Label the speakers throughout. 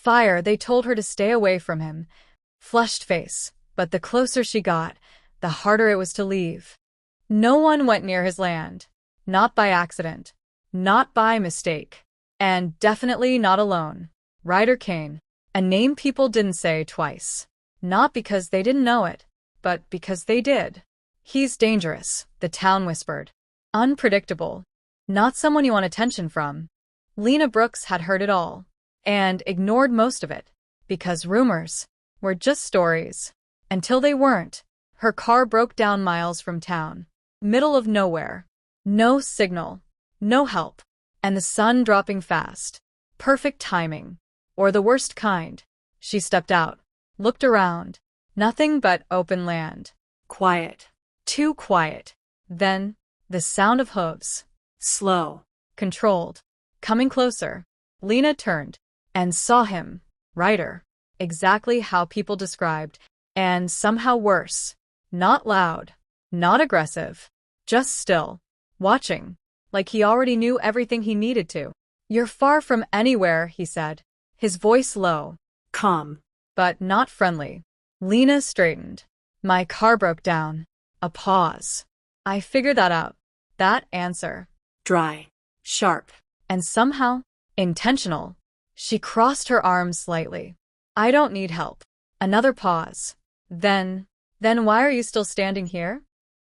Speaker 1: fire, they told her to stay away from him. Flushed face, but the closer she got, the harder it was to leave. No one went near his land. Not by accident. Not by mistake. And definitely not alone. Ryder Kane. A name people didn't say twice. Not because they didn't know it, but because they did. He's dangerous, the town whispered. Unpredictable. Not someone you want attention from. Lena Brooks had heard it all, and ignored most of it, because rumors were just stories. Until they weren't. Her car broke down miles from town. Middle of nowhere. No signal. No help. And the sun dropping fast. Perfect timing. Or the worst kind. She stepped out. Looked around. Nothing but open land. Quiet. Too quiet. Then, the sound of hooves. Slow. Controlled. Coming closer. Lena turned. And saw him. Ryder. Exactly how people described. And somehow worse. Not loud. Not aggressive. Just still. Watching. Like he already knew everything he needed to. You're far from anywhere, he said. His voice low. Calm. But not friendly. Lena straightened. My car broke down. A pause. I figured that out. That answer. Dry. Sharp. And somehow, intentional. She crossed her arms slightly. I don't need help. Another pause. Then why are you still standing here?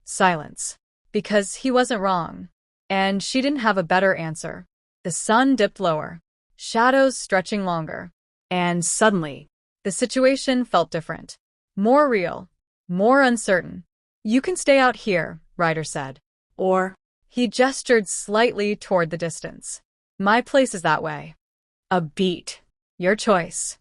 Speaker 1: Silence. Because he wasn't wrong. And she didn't have a better answer. The sun dipped lower. Shadows stretching longer. And suddenly, the situation felt different. More real. More uncertain. You can stay out here, Ryder said. Or, he gestured slightly toward the distance. My place is that way. A beat. Your choice.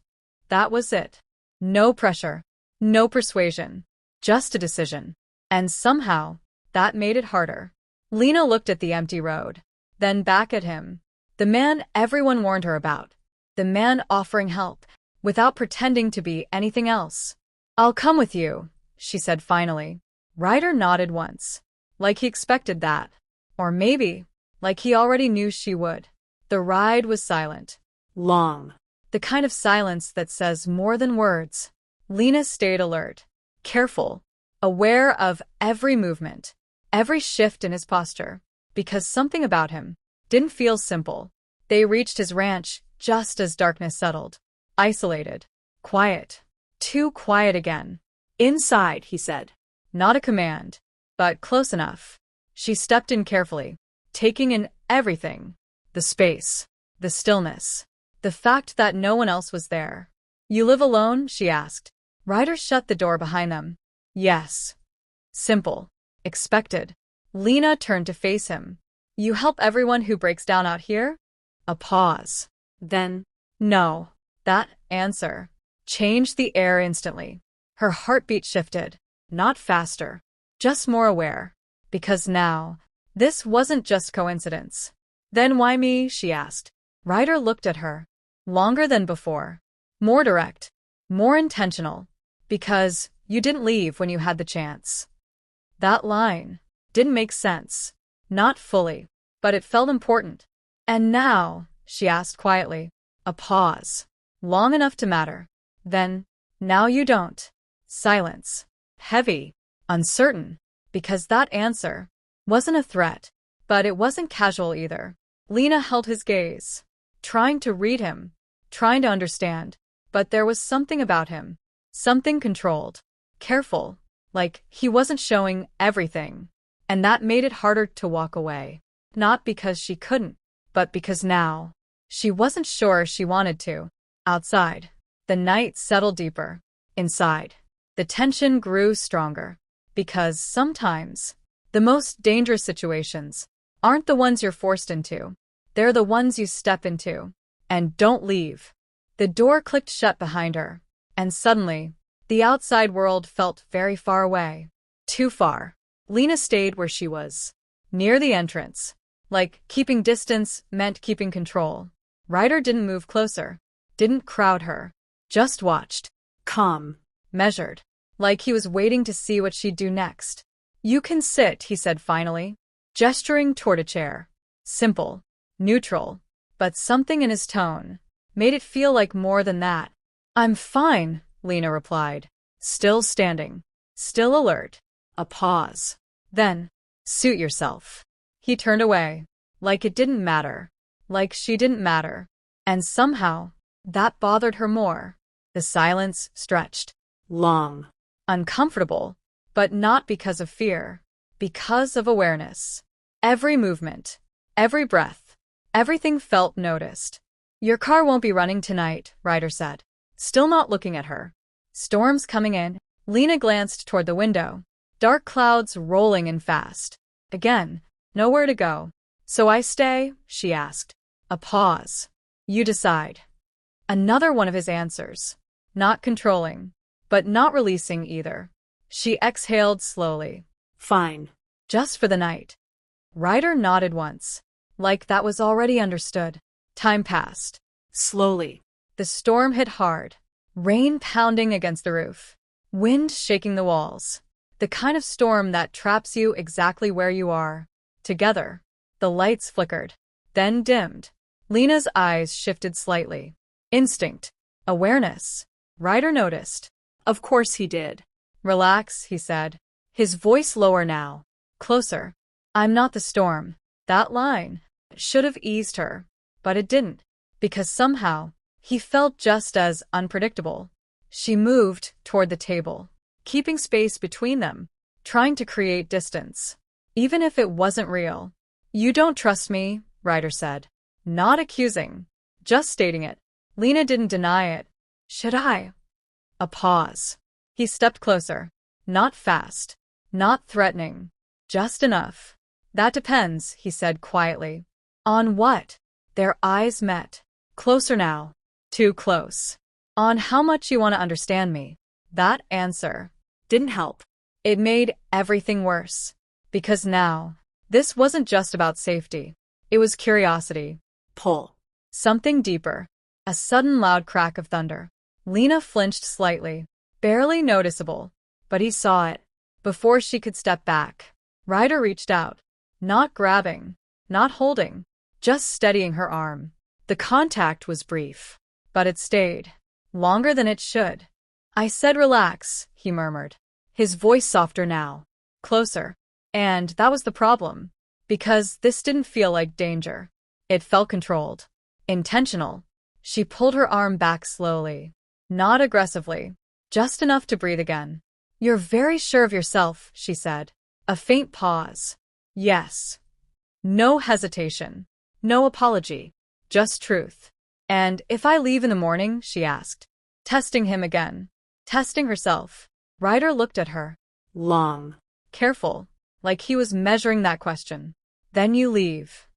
Speaker 1: That was it. No pressure. No persuasion. Just a decision. And somehow, that made it harder. Lena looked at the empty road. Then back at him. The man everyone warned her about. The man offering help, without pretending to be anything else. I'll come with you, she said finally. Ryder nodded once. Like he expected that. Or maybe, like he already knew she would. The ride was silent. Long. The kind of silence that says more than words. Lena stayed alert. Careful. Aware of every movement. Every shift in his posture. Because something about him didn't feel simple. They reached his ranch just as darkness settled. Isolated. Quiet. Too quiet again. Inside, he said. Not a command. But close enough. She stepped in carefully. Taking in everything. The space. The stillness. The fact that no one else was there. You live alone? She asked. Ryder shut the door behind them. Yes. Simple. Expected. Lena turned to face him. You help everyone who breaks down out here? A pause. Then, no. That answer changed the air instantly. Her heartbeat shifted. Not faster. Just more aware. Because now, this wasn't just coincidence. Then why me? She asked. Ryder looked at her. Longer than before. More direct. More intentional. Because you didn't leave when you had the chance. That line didn't make sense. Not fully. But it felt important. And now, she asked quietly. A pause. Long enough to matter. Then, now you don't. Silence. Heavy. Uncertain. Because that answer wasn't a threat. But it wasn't casual either. Lena held his gaze. Trying to read him. Trying to understand. But there was something about him. Something controlled. Careful. Like he wasn't showing everything. And that made it harder to walk away. Not because she couldn't, but because now, she wasn't sure she wanted to. Outside, the night settled deeper. Inside, the tension grew stronger. Because sometimes, the most dangerous situations aren't the ones you're forced into. They're the ones you step into. And don't leave. The door clicked shut behind her. And suddenly, the outside world felt very far away. Too far. Lena stayed where she was. Near the entrance. Like keeping distance meant keeping control. Ryder didn't move closer. Didn't crowd her. Just watched. Calm. Measured. Like he was waiting to see what she'd do next. You can sit, he said finally. Gesturing toward a chair. Simple. Neutral. But something in his tone made it feel like more than that. I'm fine, Lena replied, still standing, still alert. A pause. Then, suit yourself. He turned away, like it didn't matter, like she didn't matter. And somehow, that bothered her more. The silence stretched. Long. Uncomfortable, but not because of fear, because of awareness. Every movement, every breath, everything felt noticed. Your car won't be running tonight, Ryder said, still not looking at her. Storm's coming in. Lena glanced toward the window. Dark clouds rolling in fast. Again, nowhere to go. So I stay, she asked. A pause. You decide. Another one of his answers. Not controlling, but not releasing either. She exhaled slowly. Fine. Just for the night. Ryder nodded once, like that was already understood. Time passed. Slowly. The storm hit hard. Rain pounding against the roof. Wind shaking the walls. The kind of storm that traps you exactly where you are. Together. The lights flickered, then dimmed. Lena's eyes shifted slightly. Instinct. Awareness. Ryder noticed. Of course he did. Relax, he said. His voice lower now. Closer. I'm not the storm. That line should have eased her, but it didn't, because somehow he felt just as unpredictable. She moved toward the table, keeping space between them, trying to create distance, even if it wasn't real. You don't trust me, Ryder said. Not accusing, just stating it. Lena didn't deny it. Should I? A pause. He stepped closer. Not fast, not threatening, just enough. That depends, he said quietly. On what? Their eyes met. Closer now. Too close. On how much you want to understand me. That answer didn't help. It made everything worse. Because now, this wasn't just about safety. It was curiosity. Pull. Something deeper. A sudden loud crack of thunder. Lena flinched slightly. Barely noticeable. But he saw it. Before she could step back, Ryder reached out. Not grabbing. Not holding. Just steadying her arm. The contact was brief. But it stayed. Longer than it should. I said relax, he murmured. His voice softer now. Closer. And that was the problem. Because this didn't feel like danger. It felt controlled. Intentional. She pulled her arm back slowly. Not aggressively. Just enough to breathe again. You're very sure of yourself, she said. A faint pause. Yes. No hesitation. No apology. Just truth. And if I leave in the morning, she asked. Testing him again. Testing herself. Ryder looked at her. Long. Careful. Like he was measuring that question. Then you leave.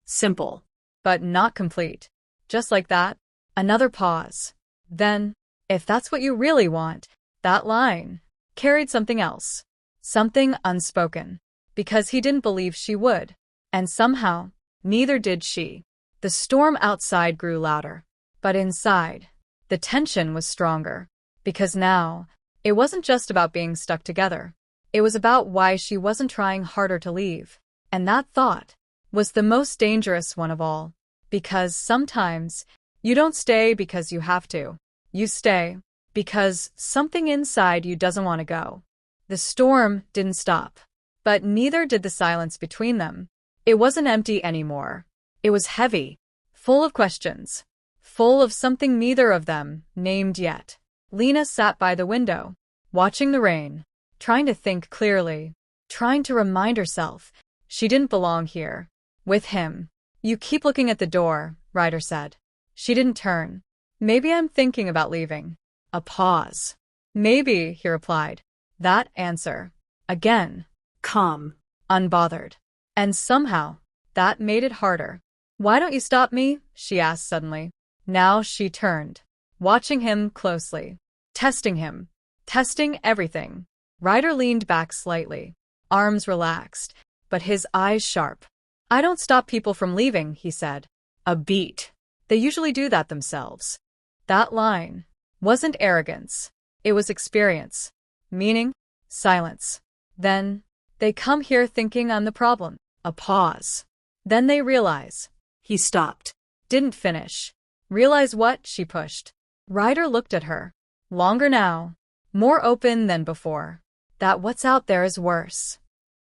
Speaker 1: Simple. But not complete. Just like that. Another pause. Then, if that's what you really want, that line carried something else. Something unspoken. Because he didn't believe she would. And somehow, neither did she. The storm outside grew louder. But inside, the tension was stronger. Because now, it wasn't just about being stuck together. It was about why she wasn't trying harder to leave. And that thought was the most dangerous one of all. Because sometimes, you don't stay because you have to. You stay because something inside you doesn't want to go. The storm didn't stop. But neither did the silence between them. It wasn't empty anymore. It was heavy, full of questions, full of something neither of them named yet. Lena sat by the window, watching the rain, trying to think clearly, trying to remind herself she didn't belong here. With him. You keep looking at the door, Ryder said. She didn't turn. Maybe I'm thinking about leaving. A pause. Maybe, he replied. That answer. Again. Calm. Unbothered. And somehow, that made it harder. Why don't you stop me? She asked suddenly. Now she turned, watching him closely. Testing him. Testing everything. Ryder leaned back slightly. Arms relaxed, but his eyes sharp. I don't stop people from leaving, he said. A beat. They usually do that themselves. That line wasn't arrogance. It was experience. Meaning? Silence. Then, they come here thinking I'm the problem. A pause. Then they realize. He stopped. Didn't finish. Realize what? She pushed. Ryder looked at her. Longer now. More open than before. That what's out there is worse.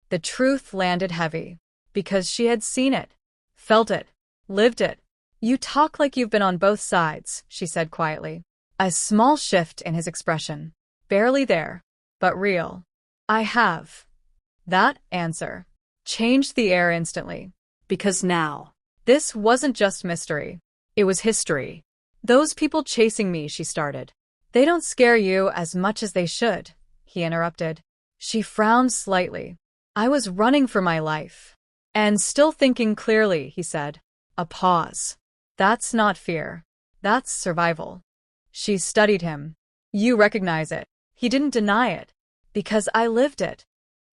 Speaker 1: The truth landed heavy. Because she had seen it. Felt it. Lived it. You talk like you've been on both sides, she said quietly. A small shift in his expression. Barely there. But real. I have. That answer changed the air instantly. Because now, this wasn't just mystery. It was history. Those people chasing me, she started. They don't scare you as much as they should, he interrupted. She frowned slightly. I was running for my life. And still thinking clearly, he said. A pause. That's not fear. That's survival. She studied him. You recognize it. He didn't deny it. Because I lived it.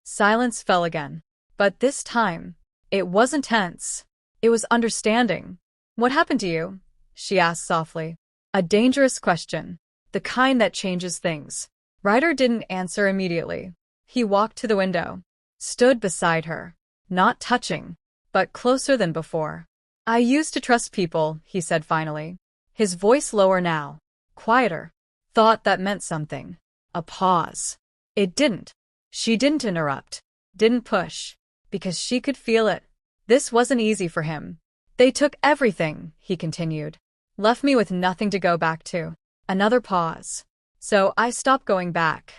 Speaker 1: Silence fell again. But this time, it wasn't tense. It was understanding. What happened to you? She asked softly. A dangerous question. The kind that changes things. Ryder didn't answer immediately. He walked to the window. Stood beside her. Not touching, but closer than before. I used to trust people, he said finally. His voice lower now. Quieter. Thought that meant something. A pause. It didn't. She didn't interrupt. Didn't push. Because she could feel it. This wasn't easy for him. They took everything, he continued. Left me with nothing to go back to. Another pause. So I stopped going back.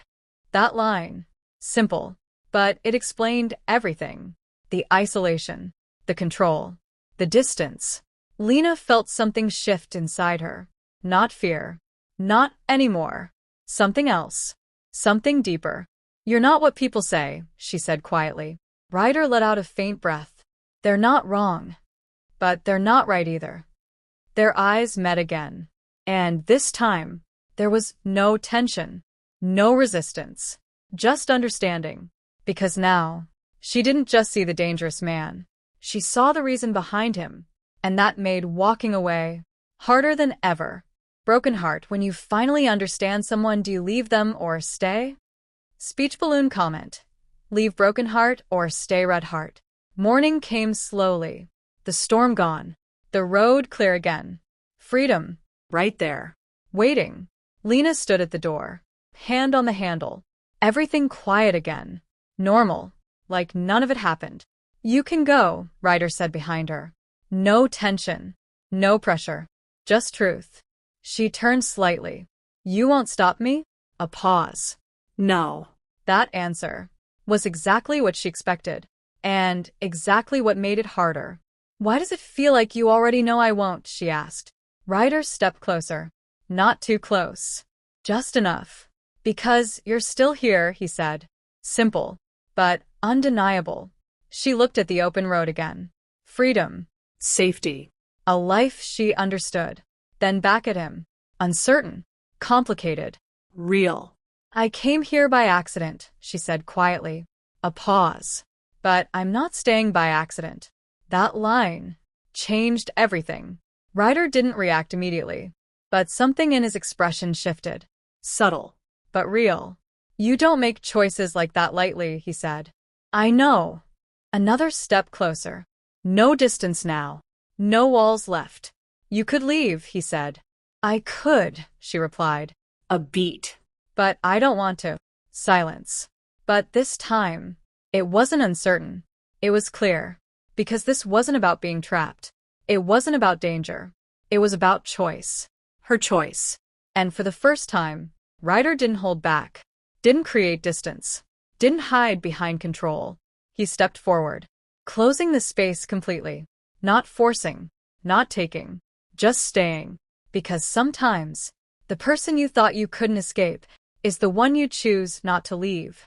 Speaker 1: That line. Simple. But it explained everything. The isolation. The control. The distance. Lena felt something shift inside her. Not fear. Not anymore. Something else. Something deeper. You're not what people say, she said quietly. Ryder let out a faint breath. They're not wrong. But they're not right either. Their eyes met again. And this time, there was no tension. No resistance. Just understanding. Because now, she didn't just see the dangerous man. She saw the reason behind him. And that made walking away harder than ever. Broken heart, when you finally understand someone, do you leave them or stay? Speech balloon comment. Leave broken heart or stay red heart. Morning came slowly. The storm gone. The road clear again. Freedom. Right there. Waiting. Lena stood at the door. Hand on the handle. Everything quiet again. Normal. Like none of it happened. You can go, Ryder said behind her. No tension. No pressure. Just truth. She turned slightly. You won't stop me? A pause. No. That answer was exactly what she expected. And exactly what made it harder. Why does it feel like you already know I won't? She asked. Ryder stepped closer. Not too close. Just enough. Because you're still here, he said. Simple. But undeniable. She looked at the open road again. Freedom. Safety. A life she understood. Then back at him. Uncertain. Complicated. Real. I came here by accident, she said quietly. A pause. But I'm not staying by accident. That line changed everything. Ryder didn't react immediately. But something in his expression shifted. Subtle. But real. You don't make choices like that lightly, he said. I know. Another step closer. No distance now. No walls left. You could leave, he said. I could, she replied. A beat. But I don't want to. Silence. But this time, it wasn't uncertain. It was clear. Because this wasn't about being trapped. It wasn't about danger. It was about choice. Her choice. And for the first time, Ryder didn't hold back. Didn't create distance. Didn't hide behind control. He stepped forward. Closing the space completely. Not forcing. Not taking. Just staying. Because sometimes, the person you thought you couldn't escape is the one you choose not to leave.